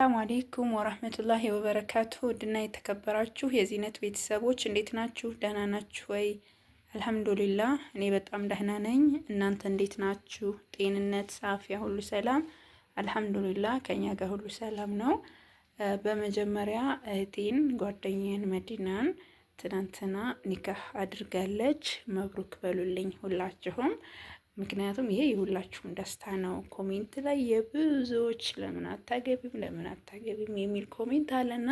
ሰላም አለይኩም ወራህመቱላሂ ወበረካቱ። ውድና የተከበራችሁ የዚህነት ቤተሰቦች እንዴት ናችሁ? ደህና ናችሁ ወይ? አልሐምዱሊላህ እኔ በጣም ደህና ነኝ። እናንተ እንዴት ናችሁ? ጤንነት፣ አፍያ ሁሉ ሰላም? አልሐምዱሊላህ ከኛ ጋር ሁሉ ሰላም ነው። በመጀመሪያ እህቴን ጓደኛዬን መዲናን ትናንትና ኒካህ አድርጋለች። መብሩክ በሉልኝ ሁላችሁም። ምክንያቱም ይሄ የሁላችሁም ደስታ ነው። ኮሜንት ላይ የብዙዎች ለምን አታገቢም የሚል ኮሜንት አለና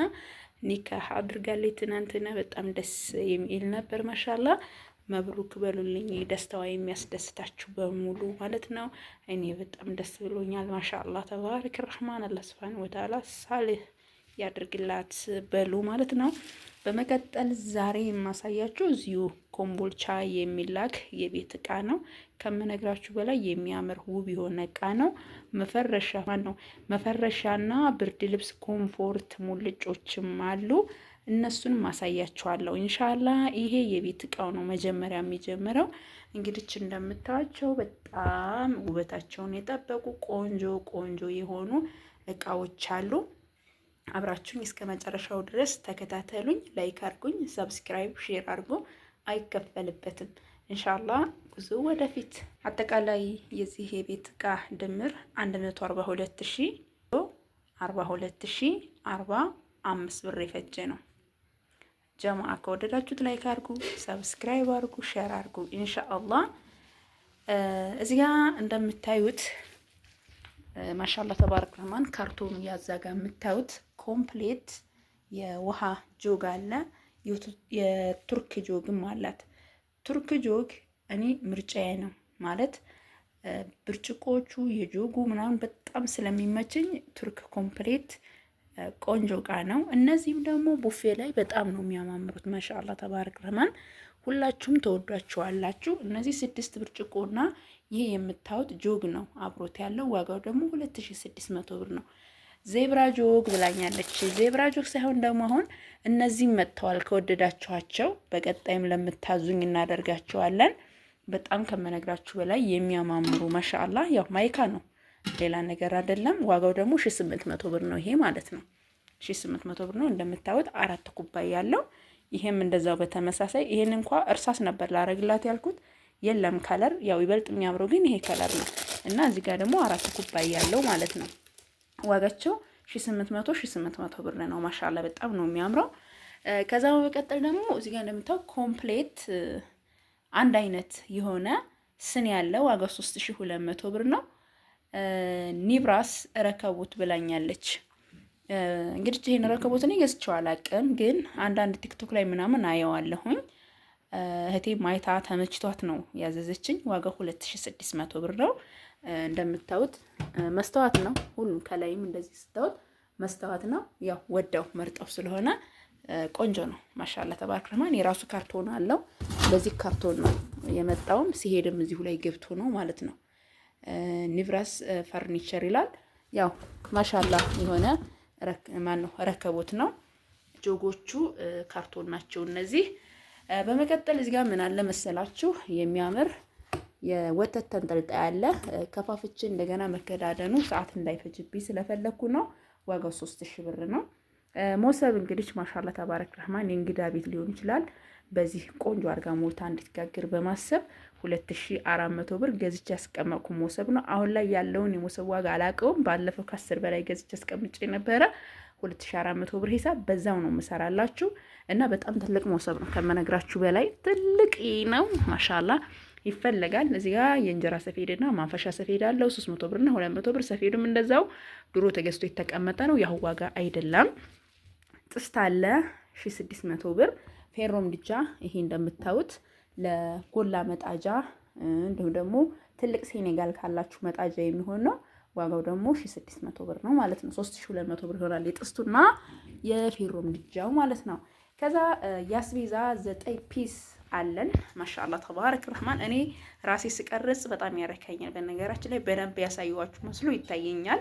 ኒካህ አድርጋለች ትናንትና። በጣም ደስ የሚል ነበር። ማሻላ መብሩክ በሉልኝ። ደስታዋ የሚያስደስታችሁ በሙሉ ማለት ነው። እኔ በጣም ደስ ብሎኛል። ማሻላ ተባረክ ረህማን አላህ ሱብሃነሁ ወተዓላ ሳልህ ያድርግላት በሉ ማለት ነው። በመቀጠል ዛሬ የማሳያችሁ እዚሁ ኮምቦልቻ የሚላክ የቤት እቃ ነው። ከምነግራችሁ በላይ የሚያምር ውብ የሆነ እቃ ነው። መፈረሻና ብርድ ልብስ፣ ኮምፎርት ሙልጮችም አሉ። እነሱን ማሳያችኋለሁ ኢንሻአላ። ይሄ የቤት እቃው ነው መጀመሪያ የሚጀምረው። እንግዲህ እንደምታዩቸው በጣም ውበታቸውን የጠበቁ ቆንጆ የሆኑ እቃዎች አሉ። አብራችሁኝ እስከ መጨረሻው ድረስ ተከታተሉኝ። ላይክ አድርጉኝ፣ ሰብስክራይብ፣ ሼር አድርጉ። አይከፈልበትም። ኢንሻአላህ ጉዞ ወደፊት። አጠቃላይ የዚህ የቤት እቃ ድምር 142045 ብር የፈጀ ነው። ጀማዓ ከወደዳችሁት ላይክ አድርጉ፣ ሰብስክራይብ አድርጉ፣ ሼር አድርጉ ኢንሻአላህ። እዚህ ጋር እንደምታዩት ማሻአላ ተባረክ ረህማን ካርቶኑ ያዛጋ የምታዩት ኮምፕሌት የውሃ ጆግ አለ። የቱርክ ጆግም አላት። ቱርክ ጆግ እኔ ምርጫዬ ነው ማለት ብርጭቆቹ የጆጉ ምናምን በጣም ስለሚመችኝ ቱርክ ኮምፕሌት ቆንጆ እቃ ነው። እነዚህም ደግሞ ቡፌ ላይ በጣም ነው የሚያማምሩት። ማሻአላ ተባረክ ረህማን ሁላችሁም ተወዷቸዋላችሁ። እነዚህ 6 ብርጭቆና ይሄ የምታዩት ጆግ ነው አብሮት ያለው። ዋጋው ደግሞ 2600 ብር ነው። ዜብራ ጆግ ብላኛለች። ዜብራ ጆግ ሳይሆን ደግሞ አሁን እነዚህም መጥተዋል። ከወደዳችኋቸው በቀጣይም ለምታዙኝ እናደርጋቸዋለን። በጣም ከመነግራችሁ በላይ የሚያማምሩ ማሻአላ። ያው ማይካ ነው ሌላ ነገር አይደለም። ዋጋው ደግሞ 1800 ብር ነው። ይሄ ማለት ነው 1800 ብር ነው። እንደምታዩት 4 ኩባያ ያለው። ይሄም እንደዛው በተመሳሳይ። ይሄን እንኳን እርሳስ ነበር ላረግላት ያልኩት የለም ከለር። ያው ይበልጥ የሚያምረው ግን ይሄ ከለር ነው። እና እዚህ ጋር ደግሞ 4 ኩባያ ያለው ማለት ነው። ዋጋቸው 1800 ብር ነው። ማሻአላ በጣም ነው የሚያምረው። ከዛ በመቀጠል ደግሞ እዚህ ጋር እንደምታው ኮምፕሌት አንድ አይነት የሆነ ስን ያለው ዋጋው 3200 ብር ነው። ኒብራስ ረከቦት ብላኛለች። እንግዲህ ይሄን ረከቦት እኔ ገዝቼው አላውቅም፣ ግን አንዳንድ ቲክቶክ ላይ ምናምን አየዋለሁኝ። እህቴ ማይታ ተመችቷት ነው ያዘዘችኝ። ዋጋው 2600 ብር ነው። እንደምታዩት መስተዋት ነው። ሁሉም ከላይም እንደዚህ ስታዩት መስተዋት ነው። ያው ወደው መርጠው ስለሆነ ቆንጆ ነው። ማሻአላ ተባረክ ረህማን። የራሱ ካርቶን አለው። በዚህ ካርቶን ነው የመጣውም። ሲሄድም እዚሁ ላይ ገብቶ ነው ማለት ነው። ኒብራስ ፈርኒቸር ይላል። ያው ማሻአላ የሆነ ረከቦት ነው። ጆጎቹ ካርቶን ናቸው እነዚህ። በመቀጠል እዚህ ጋር ምን አለ መሰላችሁ የሚያምር የወተት ተንጠልጣይ አለ። ከፋፍቼ እንደገና መከዳደኑ ሰዓት እንዳይፈጅብኝ ስለፈለኩ ነው። ዋጋው 3000 ብር ነው። ሞሰብ እንግዲህ ማሻአላ ተባረክ ረህማን የእንግዳ ቤት ሊሆን ይችላል። በዚህ ቆንጆ አርጋ ሞልታ እንድትጋግር በማሰብ 2400 ብር ገዝቼ ያስቀመጥኩ ሞሰብ ነው። አሁን ላይ ያለውን የሞሰብ ዋጋ አላውቀውም። ባለፈው ከ10 በላይ ገዝቼ ያስቀምጬ ነበረ። 2400 ብር ሂሳብ በዛው ነው የምሰራላችሁ። እና በጣም ትልቅ ሞሰብ ነው ከመነግራችሁ በላይ ትልቅ ነው። ማሻአላ ይፈለጋል። እዚህ ጋር የእንጀራ ሰፌድና ማንፈሻ ሰፌድ አለው። 300 ብርና 200 ብር። ሰፌዱም እንደዛው ድሮ ተገዝቶ የተቀመጠ ነው። ያው ዋጋ አይደለም። ጥስት አለ 1600 ብር። ፌሮም ድጃ ይሄ እንደምታዩት ለጎላ መጣጃ እንዲሁም ደግሞ ትልቅ ሴኔጋል ካላችሁ መጣጃ የሚሆን ነው። ዋጋው ደግሞ 1600 ብር ነው ማለት ነው። 3200 ብር ይሆናል የጥስቱና የፌሮም ድጃው ማለት ነው። ከዛ ያስቤዛ 9 ፒስ አለን። ማሻአላ ተባረክ ረህማን። እኔ ራሴ ስቀርጽ በጣም ያረካኛል። በነገራችን ላይ በደንብ ያሳየዋችሁ መስሎ ይታየኛል።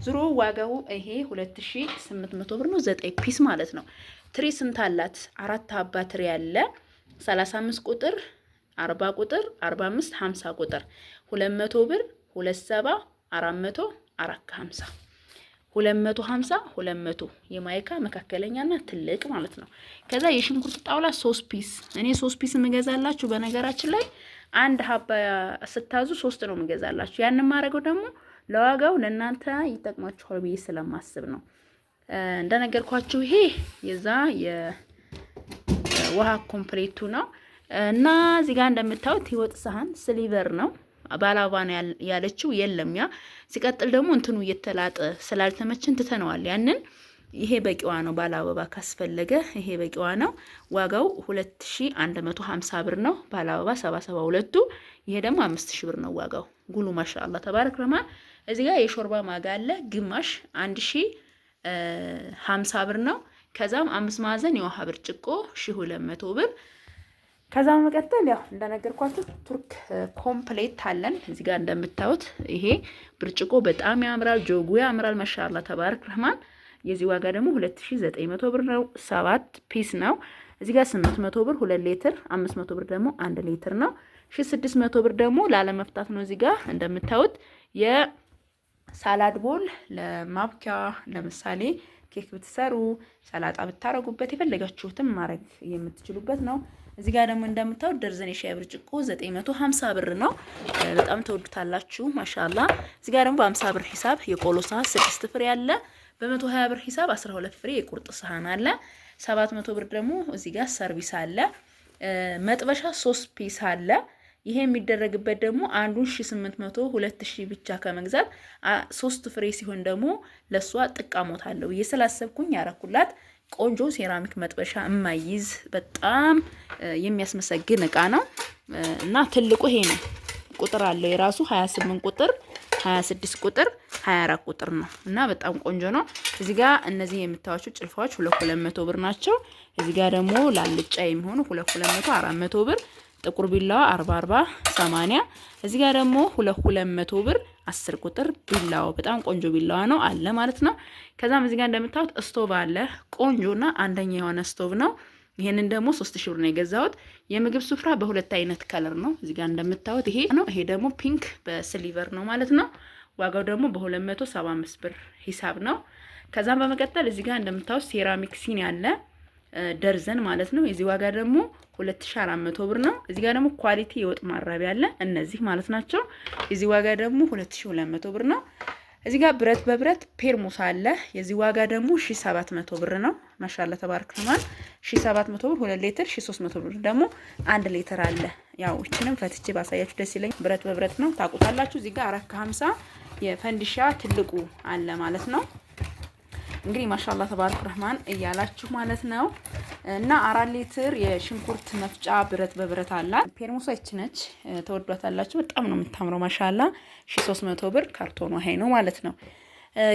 ዙሮ ዋጋው ይሄ 2800 ብር ነው። 9 ፒስ ማለት ነው። ትሪ ስንት አላት? 4 ሀባ ትሪ አለ። 35 ቁጥር፣ 40 ቁጥር፣ 45፣ 50 ቁጥር 200 ብር 27 400 450 250 200 የማይካ መካከለኛና ትልቅ ማለት ነው። ከዛ የሽንኩርት ጣውላ 3 ፒስ እኔ 3 ፒስ የምገዛላችሁ በነገራችን ላይ አንድ ሀባ ስታዙ 3 ነው የምገዛላችሁ። ያን ማረገው ደግሞ ለዋጋው ለእናንተ ይጠቅማችኋል ብዬ ስለማስብ ነው። እንደነገርኳችሁ ይሄ የዛ የውሃ ኮምፕሌቱ ነው እና እዚህ ጋር እንደምታዩት የወጥ ሳህን ስሊቨር ነው። ባላባ ነው ያለችው የለም ያ ሲቀጥል ደግሞ እንትኑ እየተላጠ ስላልተመቸን ትተነዋል። ያንን ይሄ በቂዋ ነው። ባላባ ካስፈለገ ይሄ በቂዋ ነው። ዋጋው 2150 ብር ነው። ባላባ 772ቱ ይሄ ደግሞ 5000 ብር ነው ዋጋው። ጉሉ ማሻአላ ተባረክ ረህማን። እዚህ ጋር የሾርባ ማጋ አለ ግማሽ 1050 ብር ነው። ከዛም 5 ማዕዘን የውሃ ብርጭቆ 1200 ብር። ከዛ መቀጠል ያው እንደነገርኳችሁ ቱርክ ኮምፕሌት አለን። እዚህ ጋር እንደምታዩት ይሄ ብርጭቆ በጣም ያምራል፣ ጆጉ ያምራል። ማሻአላ ተባረክ ረህማን። የዚህ ዋጋ ደግሞ 2900 ብር ነው። 7 ፒስ ነው። እዚህ ጋር 800 ብር 2 ሊትር፣ 500 ብር ደግሞ 1 ሊትር ነው። 1600 ብር ደግሞ ላለመፍታት ነው። እዚህ ጋር እንደምታዩት የሳላድ ቦል ለማብኪያ ለምሳሌ ኬክ ብትሰሩ ሰላጣ ብታረጉበት የፈለጋችሁትም ማድረግ የምትችሉበት ነው። እዚህ ጋር ደግሞ እንደምታዩት ደርዘን የሻይ ብርጭቆ 950 ብር ነው። በጣም ተወዱታላችሁ ማሻአላ። እዚህ ጋር ደግሞ በ50 ብር ሂሳብ የቆሎ ሰሃን 6 ፍሬ አለ። በ120 ብር ሂሳብ 12 ፍሬ የቁርጥ ሰሃን አለ። 700 ብር ደግሞ እዚህ ጋር ሰርቪስ አለ። መጥበሻ 3 ፒስ አለ። ይሄ የሚደረግበት ደግሞ አንዱን 1800 2000 ብቻ ከመግዛት 3 ፍሬ ሲሆን ደግሞ ለሷ ጥቃሞት አለው እየሰላሰብኩኝ ያረኩላት ቆንጆ ሴራሚክ መጥበሻ የማይዝ በጣም የሚያስመሰግን እቃ ነው እና ትልቁ ይሄ ነው። ቁጥር አለው የራሱ 28 ቁጥር 26 ቁጥር 24 ቁጥር ነው እና በጣም ቆንጆ ነው። እዚህ ጋር እነዚህ የምታዩቸው ጭልፋዎች 200 ብር ናቸው። እዚህ ጋር ደግሞ ላልጫ የሚሆኑ 200 400 ብር። ጥቁር ቢላዋ 40 80። እዚህ ጋር ደግሞ 200 ብር 10 ቁጥር ቢላዋ በጣም ቆንጆ ቢላዋ ነው አለ ማለት ነው። ከዛም እዚህ ጋር እንደምታዩት ስቶቭ አለ ቆንጆና አንደኛ የሆነ ስቶቭ ነው። ይሄንን ደግሞ 3000 ብር ነው የገዛሁት። የምግብ ስፍራ በሁለት አይነት ከለር ነው። እዚህ ጋር እንደምታዩት ይሄ ነው። ይሄ ደግሞ ፒንክ በሲልቨር ነው ማለት ነው። ዋጋው ደግሞ በ275 ብር ሂሳብ ነው። ከዛም በመቀጠል እዚህ ጋር እንደምታዩት ሴራሚክ ሲኒ አለ ደርዘን ማለት ነው። የዚህ ዋጋ ደግሞ 2400 ብር ነው። እዚህ ጋር ደግሞ ኳሊቲ የወጥ ማራቢያ አለ እነዚህ ማለት ናቸው። የዚህ ዋጋ ደግሞ 2200 ብር ነው። እዚህ ጋር ብረት በብረት ፔርሙስ አለ። የዚህ ዋጋ ደግሞ 1700 ብር ነው። ማሻአላ ተባረክ ረህማን 1700 ብር 2 ሊትር 1300 ብር ደግሞ 1 ሊትር አለ። ያው እቺንም ፈትቼ ባሳያችሁ ደስ ይለኝ። ብረት በብረት ነው ታውቁታላችሁ። እዚህ ጋር 450 የፈንዲሻ ትልቁ አለ ማለት ነው። እንግዲህ ማሻአላ ተባረክ ረህማን እያላችሁ ማለት ነው። እና 4 ሊትር የሽንኩርት መፍጫ ብረት በብረት አለ። ፔርሙሷ ይቺ ነች። ተወዷታላችሁ። በጣም ነው የምታምረው ማሻአላ 1300 ብር ካርቶኑ ይሄ ነው ማለት ነው።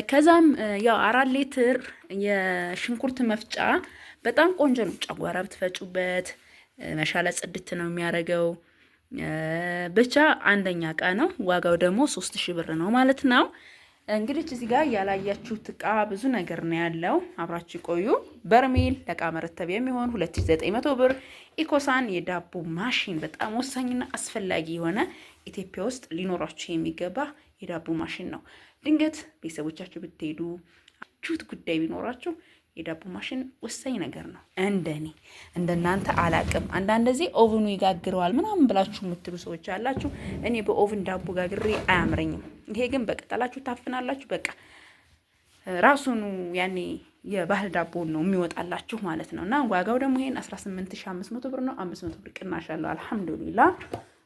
ከዛም ያው 4 ሊትር የሽንኩርት መፍጫ በጣም ቆንጆ ነው። ጨጓራ ብትፈጩበት ማሻአላ ጽድት ነው የሚያደርገው። ብቻ አንደኛ እቃ ነው። ዋጋው ደግሞ 3000 ብር ነው ማለት ነው። እንግዲህ እዚህ ጋር ያላያችሁት እቃ ብዙ ነገር ነው ያለው። አብራችሁ ቆዩ። በርሜል ለእቃ መረተብ የሚሆን 2900 ብር። ኢኮሳን የዳቦ ማሽን በጣም ወሳኝና አስፈላጊ የሆነ ኢትዮጵያ ውስጥ ሊኖራችሁ የሚገባ የዳቦ ማሽን ነው። ድንገት ቤተሰቦቻችሁ ብትሄዱ ቹት ጉዳይ ቢኖራችሁ የዳቦ ማሽን ወሳኝ ነገር ነው። እንደኔ እንደናንተ አላቅም። አንዳንድ ጊዜ ኦቭኑ ይጋግረዋል ምናምን ብላችሁ የምትሉ ሰዎች አላችሁ። እኔ በኦቭን ዳቦ ጋግሬ አያምረኝም። ይሄ ግን በቅጠላችሁ ታፍናላችሁ። በቃ ራሱኑ ያኔ የባህል ዳቦ ነው የሚወጣላችሁ ማለት ነው። እና ዋጋው ደግሞ ይሄን 18500 ብር ነው። 500 ብር ቅናሽ አለው። አልሐምዱሊላህ።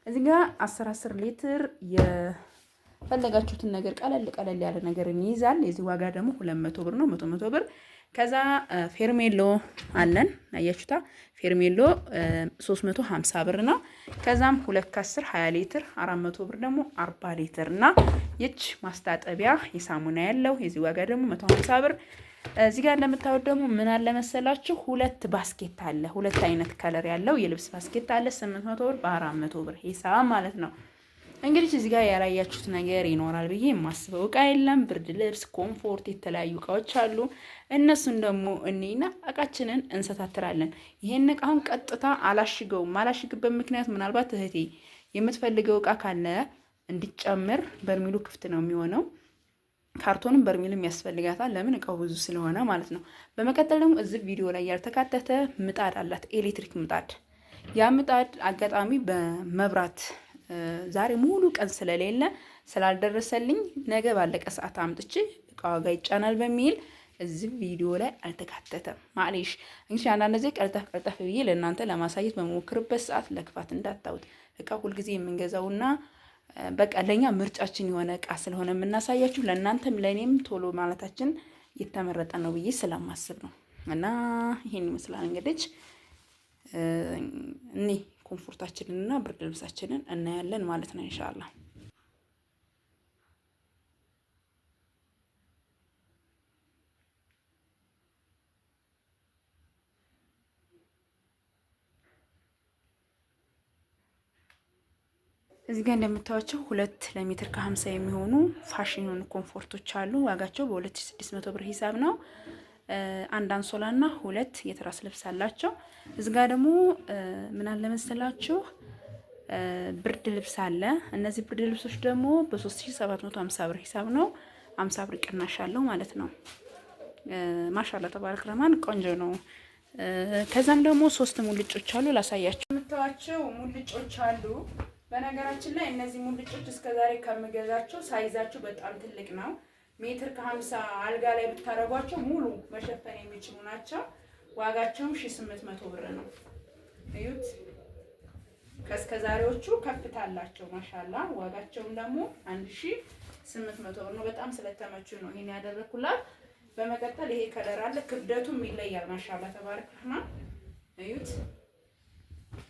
እዚህ ጋር 10 ሊትር የፈለጋችሁትን ነገር ቀለል ያለ ነገር ይይዛል። የዚህ ዋጋ ደግሞ 200 ብር ነው። 100 ብር። ከዛ ፌርሜሎ አለን። አያችሁታ ፌርሜሎ 350 ብር ነው። ከዛም 2 ከ10 20 ሊትር 400 ብር ደግሞ 40 ሊትር እና ይች ማስታጠቢያ የሳሙና ያለው የዚህ ዋጋ ደግሞ 150 ብር። እዚህ ጋር እንደምታዩት ደግሞ ምን አለ መሰላችሁ 2 ባስኬት አለ። 2 አይነት ከለር ያለው የልብስ ባስኬት አለ 800 ብር በ400 ብር ሂሳብ ማለት ነው። እንግዲህ እዚህ ጋር ያላያችሁት ነገር ይኖራል ብዬ የማስበው እቃ የለም። ብርድ ልብስ፣ ኮምፎርት፣ የተለያዩ እቃዎች አሉ። እነሱን ደግሞ እኔና እቃችንን እንሰታትራለን። ይሄን እቃ አሁን ቀጥታ አላሽገውም። አላሽግበት ምክንያት ምናልባት እህቴ የምትፈልገው እቃ ካለ እንዲጨምር በርሚሉ ክፍት ነው የሚሆነው። ካርቶንም በርሜልም ያስፈልጋታል። ለምን እቃው ብዙ ስለሆነ ማለት ነው። በመቀጠል ደግሞ እዚህ ቪዲዮ ላይ ያልተካተተ ምጣድ አላት፣ ኤሌክትሪክ ምጣድ። ያ ምጣድ አጋጣሚ በመብራት ዛሬ ሙሉ ቀን ስለሌለ ስላልደረሰልኝ ነገ ባለቀ ሰዓት አምጥቼ እቃዋ ጋር ይጫናል በሚል እዚህ ቪዲዮ ላይ አልተካተተም። ማሌሽ እንግዲህ አንዳንድ ጊዜ ቀልጠፍ ብዬ ለእናንተ ለማሳየት በመሞክርበት ሰዓት ለክፋት እንዳታዩት። እቃ ሁልጊዜ የምንገዛውና በቃ ለኛ ምርጫችን የሆነ እቃ ስለሆነ የምናሳያችሁ ለእናንተም ለእኔም ቶሎ ማለታችን የተመረጠ ነው ብዬ ስለማስብ ነው። እና ይሄን ይመስላል እንግዲህ እኔ ኮምፎርታችንን እና ብርድ ልብሳችንን እናያለን ማለት ነው ኢንሻአላህ። እዚህ ጋር እንደምታዩቸው 2 ለሜትር ከ50 የሚሆኑ ፋሽን የሆኑ ኮምፎርቶች አሉ። ዋጋቸው በ2600 ብር ሂሳብ ነው። አንድ አንሶላና 2 የትራስ ልብስ አላቸው። እዚህ ጋር ደግሞ ምን አለ መሰላችሁ ብርድ ልብስ አለ። እነዚህ ብርድ ልብሶች ደግሞ በ3750 ብር ሂሳብ ነው። 50 ብር ቅናሽ አለው ማለት ነው። ማሻአላ ተባረክ ረህማን ቆንጆ ነው። ከዛም ደግሞ 3 ሙልጮች አሉ ላሳያችሁ። የምታዩቸው ሙልጮች አሉ። በነገራችን ላይ እነዚህ ሙልጮች እስከዛሬ ከምገዛቸው ሳይዛቸው በጣም ትልቅ ነው። ሜትር ከ50 አልጋ ላይ ብታረጓቸው ሙሉ መሸፈን የሚችሉ ናቸው። ዋጋቸውም 1800 ብር ነው። እዩት፣ ከእስከዛሬዎቹ ከፍታ አላቸው ማሻላ። ዋጋቸውም ደግሞ 1800 ብር ነው። በጣም ስለተመቹ ነው ይሄን ያደረኩላት። በመቀጠል ይሄ ከለር አለ፣ ክብደቱም ይለያል ማሻላ ተባረክ ረህማን። እዩት፣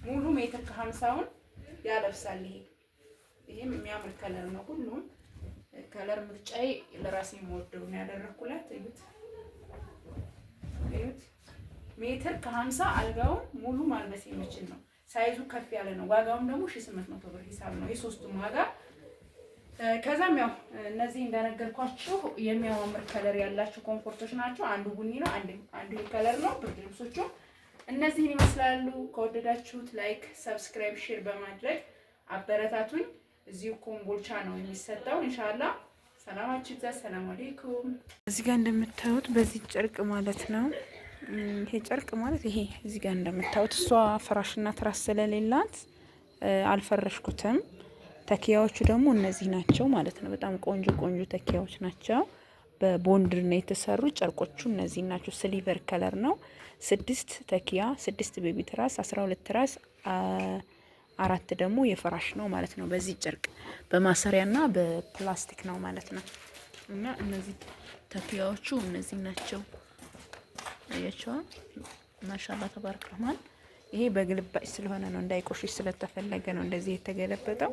ሙሉ ሜትር ከ50ውን ያለብሳል። ይሄም የሚያምር ከለር ነው። ሁሉም ከለር ምርጫዬ ለራሴ የምወደው ነው ያደረኩላት። እዩት እዩት፣ ሜትር ከ50 አልጋውን ሙሉ ማልበስ የሚችል ነው። ሳይዙ ከፍ ያለ ነው። ዋጋውም ደግሞ 1800 ብር ሂሳብ ነው የሶስቱም ዋጋ። ከዛም ያው እነዚህ እንደነገርኳችሁ የሚያማምር ከለር ያላቸው ኮምፎርቶች ናቸው። አንዱ ቡኒ ነው፣ አንዱ ከለር ነው። ብርድ ልብሶቹ እነዚህን ይመስላሉ። ከወደዳችሁት ላይክ፣ ሰብስክራይብ፣ ሼር በማድረግ አበረታቱኝ። እዚሁ ኮምቦልቻ ነው የሚሰጠው ኢንሻአላህ። ሰላማችሁ ይብዛ። ሰላም አለይኩም። እዚህ ጋር እንደምታዩት በዚህ ጨርቅ ማለት ነው። ይሄ ጨርቅ ማለት ይሄ እዚህ ጋር እንደምታዩት እሷ ፍራሽና ትራስ ስለሌላት አልፈረሽኩትም። ተኪያዎቹ ደግሞ እነዚህ ናቸው ማለት ነው። በጣም ቆንጆ ቆንጆ ተኪያዎች ናቸው። በቦንድር ነው የተሰሩ ጨርቆቹ እነዚህ ናቸው። ሲልቨር ከለር ነው። 6 ተኪያ፣ 6 ቤቢ ትራስ፣ 12 ትራስ፣ 4 ደግሞ የፍራሽ ነው ማለት ነው። በዚህ ጨርቅ በማሰሪያና በፕላስቲክ ነው ማለት ነው። እና እነዚህ ተኪያዎቹ እነዚህ ናቸው። አያችሁ ማሻአላ ተባረክ ረህማን። ይሄ በግልባጭ ስለሆነ ነው እንዳይቆሽሽ ስለተፈለገ ነው እንደዚህ የተገለበጠው።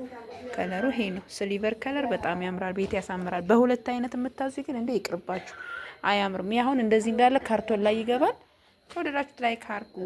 ከለሩ ይሄ ነው። ሲልቨር ከለር በጣም ያምራል፣ ቤት ያሳምራል። በሁለት አይነት የምታዙ ግን እንደ ይቅርባችሁ አያምርም። ያሁን እንደዚህ እንዳለ ካርቶን ላይ ይገባል። ከወደዳችሁት ላይክ አድርጉ።